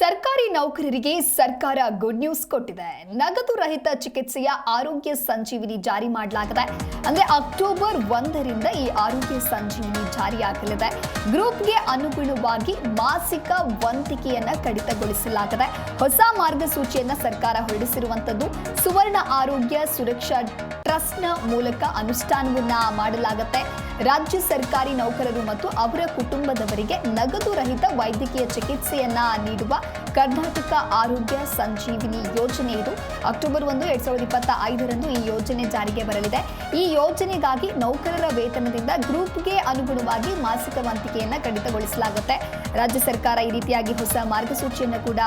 ಸರ್ಕಾರಿ ನೌಕರರಿಗೆ ಸರ್ಕಾರ ಗುಡ್ ನ್ಯೂಸ್ ಕೊಟ್ಟಿದೆ. ನಗದು ರಹಿತ ಚಿಕಿತ್ಸೆಯ ಆರೋಗ್ಯ ಸಂಜೀವಿನಿ ಜಾರಿ ಮಾಡಲಾಗಿದೆ. ಅಂದ್ರೆ ಅಕ್ಟೋಬರ್ 1ರಿಂದ ಈ ಆರೋಗ್ಯ ಸಂಜೀವಿನಿ ಜಾರಿಯಾಗಲಿದೆ. ಗ್ರೂಪ್ಗೆ ಅನುಗುಣವಾಗಿ ಮಾಸಿಕ ವಂತಿಗೆಯನ್ನ ಕಡಿತಗೊಳಿಸಲಾಗಿದೆ. ಹೊಸ ಮಾರ್ಗಸೂಚಿಯನ್ನ ಸರ್ಕಾರ ಹೊರಡಿಸಿರುವಂತದ್ದು ಸುವರ್ಣ ಆರೋಗ್ಯ ಸುರಕ್ಷಾ ಟ್ರಸ್ಟ್ನ ಮೂಲಕ ಅನುಷ್ಠಾನವನ್ನ ಮಾಡಲಾಗುತ್ತೆ. ರಾಜ್ಯ ಸರ್ಕಾರಿ ನೌಕರರು ಮತ್ತು ಅವರ ಕುಟುಂಬದವರಿಗೆ ನಗದು ರಹಿತ ವೈದ್ಯಕೀಯ ಚಿಕಿತ್ಸೆಯನ್ನ ನೀಡುವ ಕರ್ನಾಟಕ ಆರೋಗ್ಯ ಸಂಜೀವಿನಿ ಯೋಜನೆ ಇದು. ಅಕ್ಟೋಬರ್ 1, 2025ರಂದು ಈ ಯೋಜನೆ ಜಾರಿಗೆ ಬರಲಿದೆ. ಈ ಯೋಜನೆಗಾಗಿ ನೌಕರರ ವೇತನದಿಂದ ಗ್ರೂಪ್ಗೆ ಅನುಗುಣವಾಗಿ ಮಾಸಿಕ ವಂತಿಗೆಯನ್ನ ಕಡಿತಗೊಳಿಸಲಾಗುತ್ತೆ. ರಾಜ್ಯ ಸರ್ಕಾರ ಈ ರೀತಿಯಾಗಿ ಹೊಸ ಮಾರ್ಗಸೂಚಿಯನ್ನು ಕೂಡ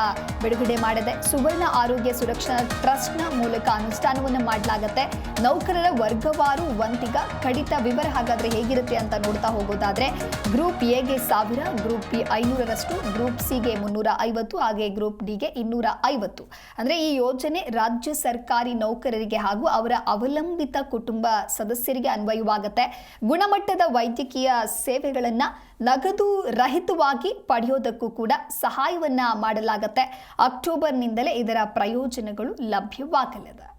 ಬಿಡುಗಡೆ ಮಾಡಿದೆ. ಸುವರ್ಣ ಆರೋಗ್ಯ ಸುರಕ್ಷಾ ಟ್ರಸ್ಟ್ನ ಮೂಲಕ ಅನುಷ್ಠಾನವನ್ನು ಮಾಡಲಾಗುತ್ತೆ. ನೌಕರರ ವರ್ಗವಾರು ವಂತಿಗ ಕಡಿತ ವಿವರ ಹಾಗಾದ್ರೆ ಹೇಗಿರುತ್ತೆ ಅಂತ ನೋಡ್ತಾ ಹೋಗೋದಾದ್ರೆ, ಗ್ರೂಪ್ ಎಗೆ 1000, ಗ್ರೂಪ್ ಬಿ 500ರಷ್ಟು, ಗ್ರೂಪ್ ಸಿಗೆ 350, ಹಾಗೆ ಗ್ರೂಪ್ ಡಿಗೆ 250. ಅಂದ್ರೆ ಈ ಯೋಜನೆ ರಾಜ್ಯ ಸರ್ಕಾರಿ ನೌಕರರಿಗೆ ಹಾಗೂ ಅವರ ಅವಲಂಬಿತ ಕುಟುಂಬ ಸದಸ್ಯರಿಗೆ ಅನ್ವಯವಾಗುತ್ತೆ. ಗುಣಮಟ್ಟದ ವೈದ್ಯಕೀಯ ಸೇವೆಗಳನ್ನ ನಗದು ರಹಿತವಾಗಿ ಪಡೆಯೋದಕ್ಕೂ ಕೂಡ ಸಹಾಯವನ್ನ ಮಾಡಲಾಗುತ್ತೆ. ಅಕ್ಟೋಬರ್ನಿಂದಲೇ ಇದರ ಪ್ರಯೋಜನಗಳು ಲಭ್ಯವಾಗಲಿದೆ.